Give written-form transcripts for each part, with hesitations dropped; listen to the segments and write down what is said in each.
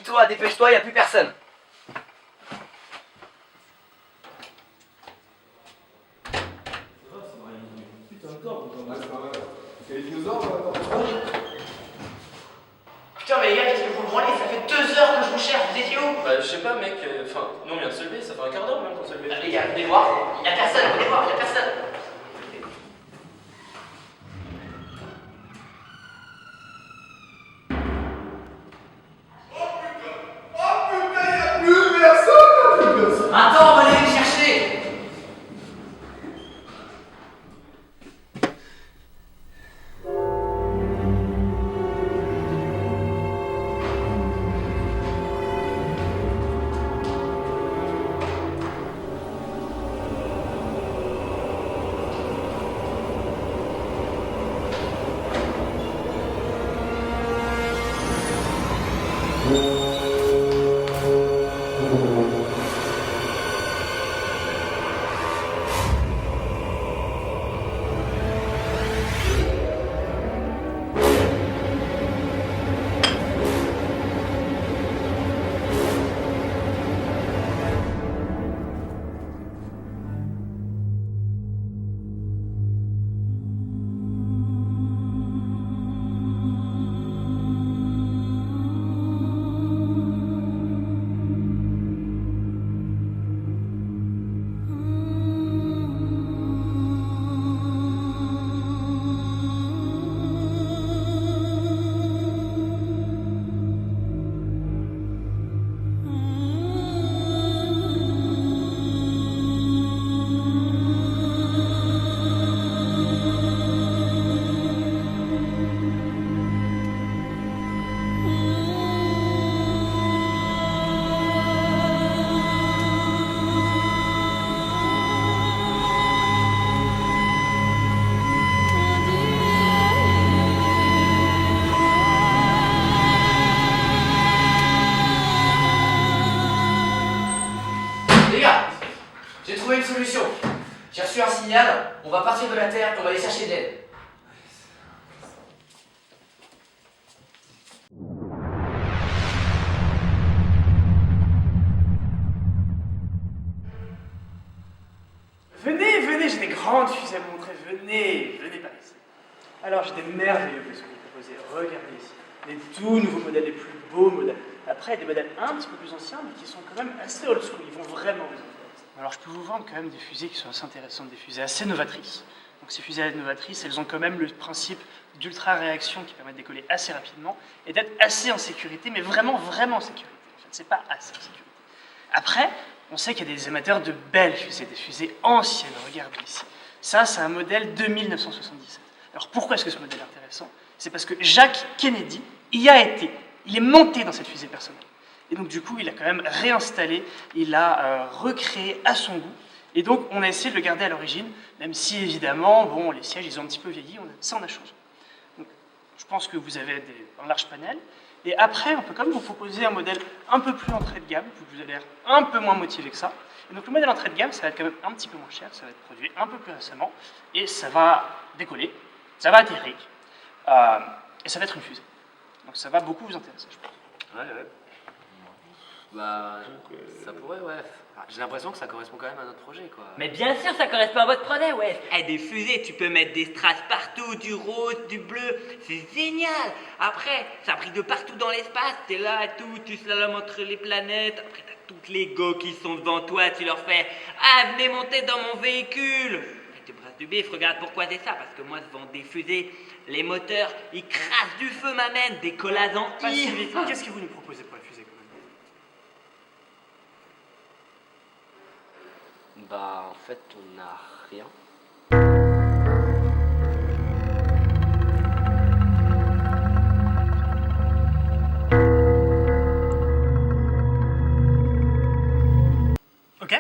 Habille-toi, dépêche-toi, y a plus personne. Putain mais les gars, qu'est-ce que vous me branlez? Ça fait 2 heures que je vous cherche, vous étiez où? Bah je sais pas mec, enfin nous on vient de se lever, ça fait un quart d'heure même qu'on s'est levé. Les gars, venez voir, y a personne, venez voir, y a personne. Attends, on va aller les chercher. J'ai trouvé une solution. J'ai reçu un signal, on va partir de la Terre et on va aller chercher de l'aide. Venez, venez, j'ai des grandes fusées à vous montrer. Venez, venez par ici. Alors, j'ai des merveilleux vaisseaux à vous proposer. Regardez ici. Les tout nouveaux modèles, les plus beaux modèles. Après, il y a des modèles un petit peu plus anciens, mais qui sont quand même assez old school. Ils vont vraiment vous intéresser. Alors, je peux vous vendre quand même des fusées qui sont assez intéressantes, des fusées assez novatrices. Donc, ces fusées novatrices, elles ont quand même le principe d'ultra-réaction qui permet de décoller assez rapidement et d'être assez en sécurité, mais vraiment, vraiment en sécurité. En fait, c'est pas assez en sécurité. Après, on sait qu'il y a des amateurs de belles fusées, des fusées anciennes. Regardez ici. Ça, c'est un modèle de 1977. Alors, pourquoi est-ce que ce modèle est intéressant? C'est parce que Jacques Kennedy y a été. Il est monté dans cette fusée personnelle. Et donc, du coup, il a quand même réinstallé, il a recréé à son goût. Et donc, on a essayé de le garder à l'origine, même si, évidemment, bon, les sièges, ils ont un petit peu vieilli, ça, on a changé. Donc, je pense que vous avez un large panel. Et après, on peut quand même vous proposer un modèle un peu plus entrée de gamme, vous allez être un peu moins motivé que ça. Et donc, le modèle entrée de gamme, ça va être quand même un petit peu moins cher, ça va être produit un peu plus récemment, et ça va décoller, ça va atterrir, et ça va être une fusée. Donc, ça va beaucoup vous intéresser, je pense. Ouais. Bah, ça pourrait, ouais. J'ai l'impression que ça correspond quand même à notre projet, quoi. Mais bien sûr, ça correspond à votre projet, ouais. Eh, des fusées, tu peux mettre des strass partout, du rose, du bleu, c'est génial. Après, ça brille de partout dans l'espace, t'es là et tout, tu slalomes entre les planètes. Après, t'as toutes les go qui sont devant toi, tu leur fais « Ah, venez monter dans mon véhicule !» Et tu brasses du bif, regarde pourquoi c'est ça, parce que moi, devant des fusées, les moteurs, ils crassent du feu, m'amènent, des collages en Pas si I. vite. Qu'est-ce que vous nous proposez pour la fusée, quand même? Bah, en fait, on n'a rien. Ok.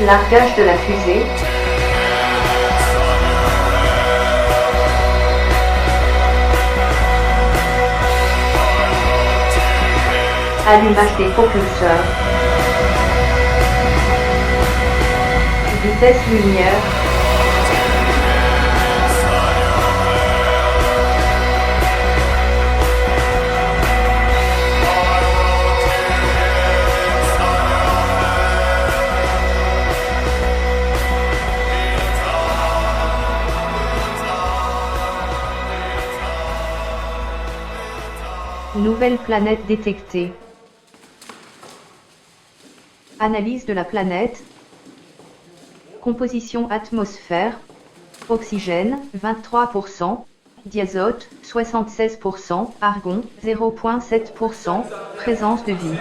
Largage de la fusée. Allumage des propulseurs. Vitesse lumière. Nouvelle planète détectée. Analyse de la planète. Composition atmosphère. Oxygène, 23%. Diazote, 76%. Argon, 0,7%. Présence de vie.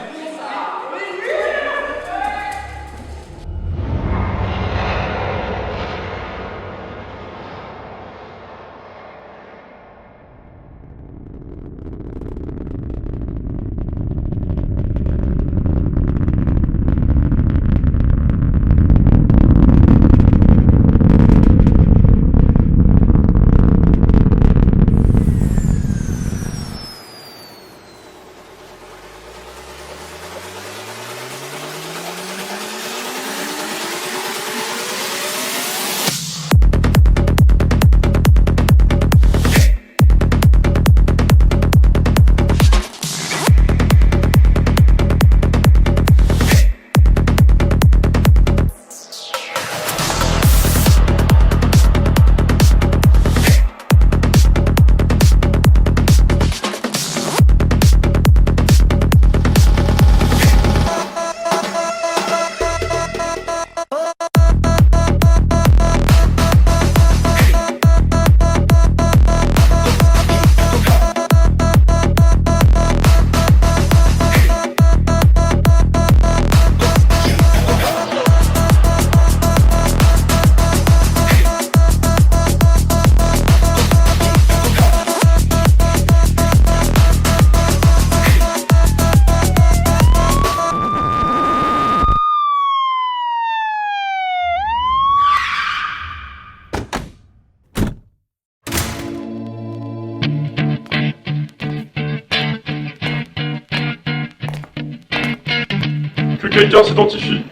Que quelqu'un s'identifie.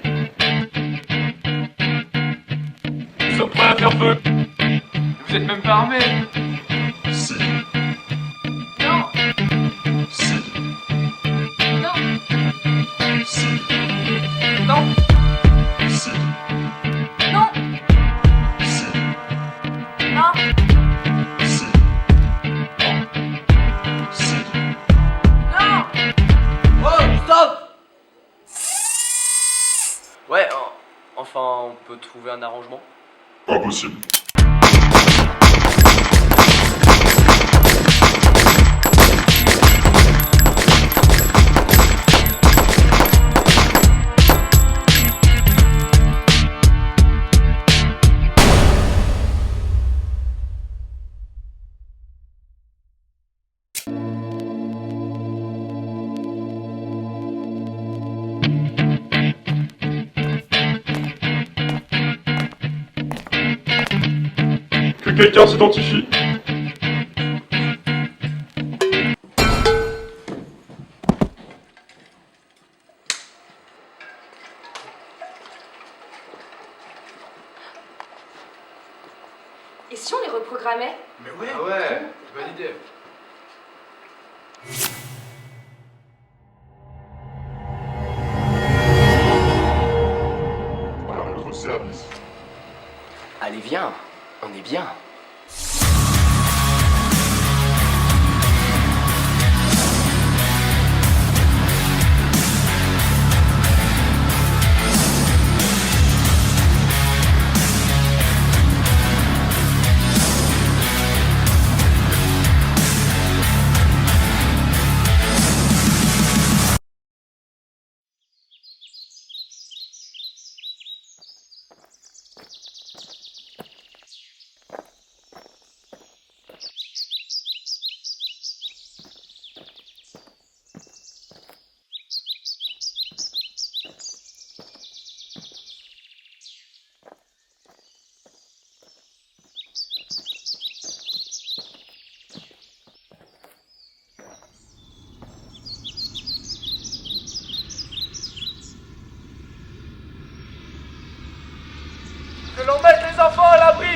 Nous sommes prêts à faire feu. Vous êtes même pas armés. Si. Non. Si. Non. Si. Non. Si. Non. Si. Non. Si. Si. Non. Oh, stop! Ouais, enfin, on peut trouver un arrangement. Impossible. Que quelqu'un s'identifie. Et si on les reprogrammait? Mais ouais, ouais, bonne idée. À votre service. Allez, viens, on est bien. Que l'on mette les enfants à l'abri.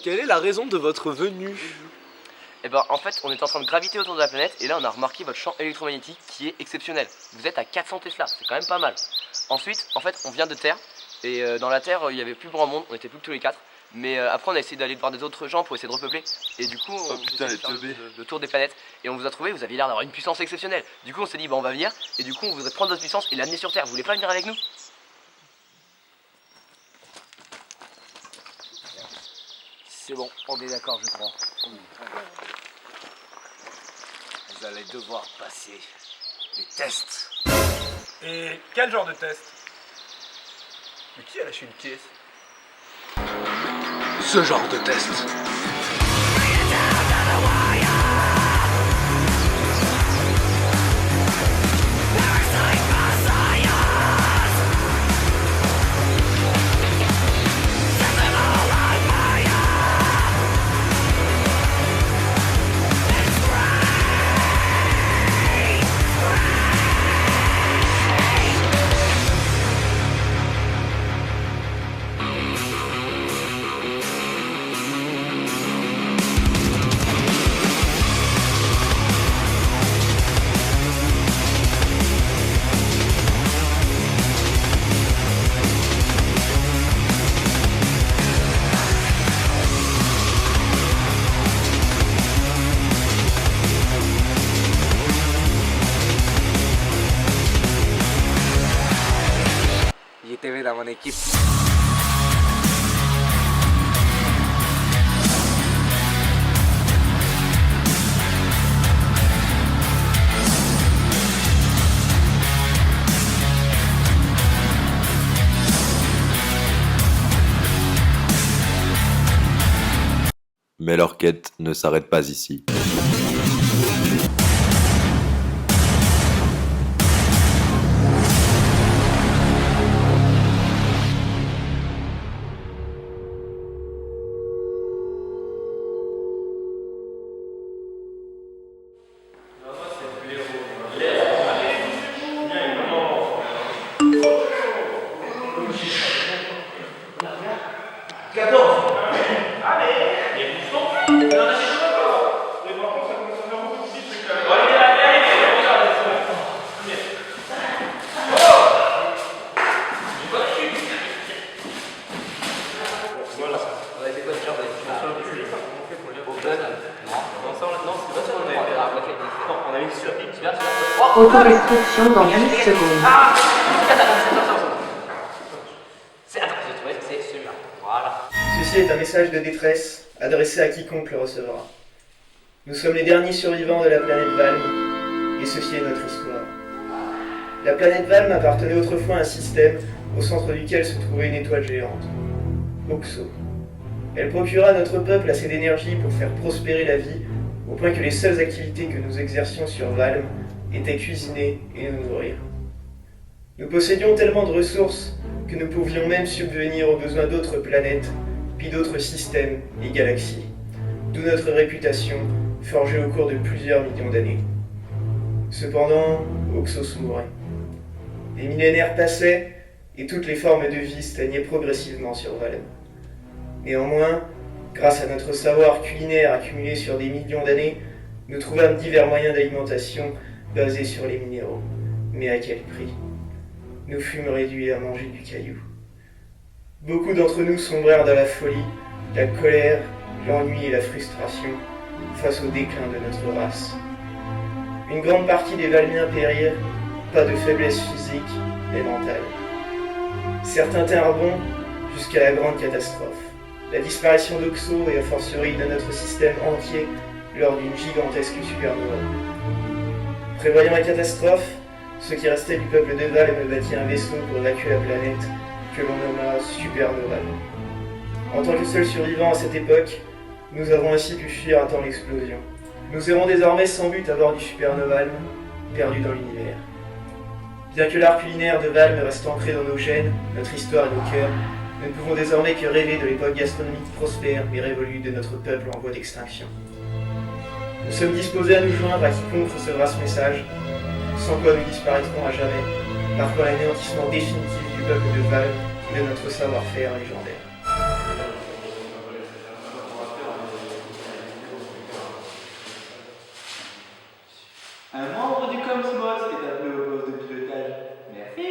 Quelle est la raison de votre venue? Eh ben en fait on est en train de graviter autour de la planète et là on a remarqué votre champ électromagnétique qui est exceptionnel. Vous êtes à 400 Tesla, c'est quand même pas mal. Ensuite en fait on vient de Terre et dans la Terre il y avait plus grand monde, on était plus que tous les quatre. Mais après on a essayé d'aller voir des autres gens pour essayer de repeupler. Et du coup on a essayé de faire le tour des planètes. Et on vous a trouvé, vous aviez l'air d'avoir une puissance exceptionnelle. Du coup on s'est dit bah on va venir. Et du coup on voudrait prendre votre puissance et l'amener sur Terre. Vous voulez pas venir avec nous? C'est bon, on est d'accord, je crois. Vous allez devoir passer les tests. Et quel genre de test? Mais qui a lâché une caisse? Ce genre de test. Il était dans mon équipe. Mais leur quête ne s'arrête pas ici. Autodestruction dans 10 secondes. C'est celui-là. Voilà. Ceci est un message de détresse adressé à quiconque le recevra. Nous sommes les derniers survivants de la planète Valm, et ceci est notre histoire. La planète Valm appartenait autrefois à un système au centre duquel se trouvait une étoile géante, Oxo. Elle procura à notre peuple assez d'énergie pour faire prospérer la vie, au point que les seules activités que nous exercions sur Valm étaient cuisiner et nous nourrir. Nous possédions tellement de ressources que nous pouvions même subvenir aux besoins d'autres planètes, puis d'autres systèmes et galaxies, d'où notre réputation forgée au cours de plusieurs millions d'années. Cependant, Oxos mourait. Les millénaires passaient et toutes les formes de vie stagnaient progressivement sur Valm. Néanmoins, grâce à notre savoir culinaire accumulé sur des millions d'années, nous trouvâmes divers moyens d'alimentation basés sur les minéraux. Mais à quel prix? Nous fûmes réduits à manger du caillou. Beaucoup d'entre nous sombrèrent dans la folie, la colère, l'ennui et la frustration face au déclin de notre race. Une grande partie des Valmiens périrent, pas de faiblesse physique, mais mentale. Certains tinrent bon jusqu'à la grande catastrophe, la disparition d'Oxo et a fortiori de notre système entier lors d'une gigantesque supernova. Prévoyant la catastrophe, ce qui restait du peuple de Valm bâtit un vaisseau pour évacuer la planète que l'on nomma Supernova. En tant que seul survivant à cette époque, nous avons ainsi pu fuir à temps l'explosion. Nous errons désormais sans but à bord du Supernovalm, perdu dans l'univers. Bien que l'art culinaire de Valm reste ancré dans nos gènes, notre histoire et nos cœurs, nous ne pouvons désormais que rêver de l'époque gastronomique prospère mais révolue de notre peuple en voie d'extinction. Nous sommes disposés à nous joindre à quiconque recevra ce message, sans quoi nous disparaîtrons à jamais, marquant l'anéantissement définitif du peuple de Valm et de notre savoir-faire légendaire. Un membre du Cosmos est appelé au poste de pilotage. Merci.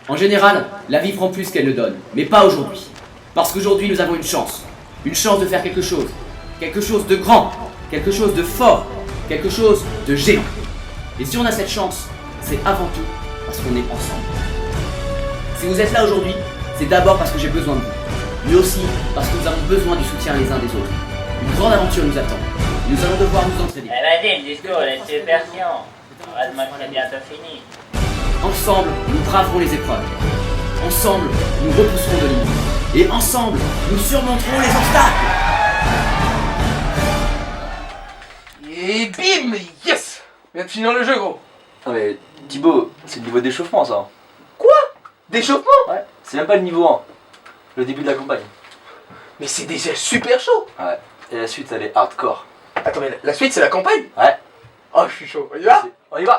En général, la vie prend plus qu'elle ne donne, mais pas aujourd'hui. Parce qu'aujourd'hui, nous avons une chance de faire quelque chose de grand, quelque chose de fort, quelque chose de géant. Et si on a cette chance, c'est avant tout parce qu'on est ensemble. Si vous êtes là aujourd'hui, c'est d'abord parce que j'ai besoin de vous, mais aussi parce que nous avons besoin du soutien les uns des autres. Une grande aventure nous attend. Nous allons devoir nous entraider. Vas-y, le discours, est super chiant. Heureusement que c'est bientôt fini. Ensemble, nous braverons les épreuves. Ensemble, nous repousserons de limites. Et ensemble, nous surmonterons les obstacles. Et bim! Yes! On vient de finir le jeu, gros. Non mais Thibaut, c'est le niveau d'échauffement ça. Quoi? D'échauffement? Ouais, c'est même pas le niveau 1. Le début de la campagne. Mais c'est déjà super chaud. Ouais, et la suite elle est hardcore. Attends, mais la suite c'est la campagne? Ouais. Oh, je suis chaud. On y va? On y va!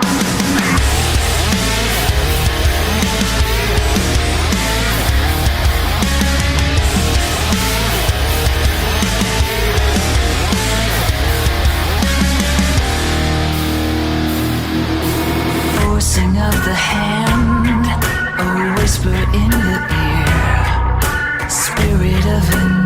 Forcing of the hand, a whisper in the ear, spirit of an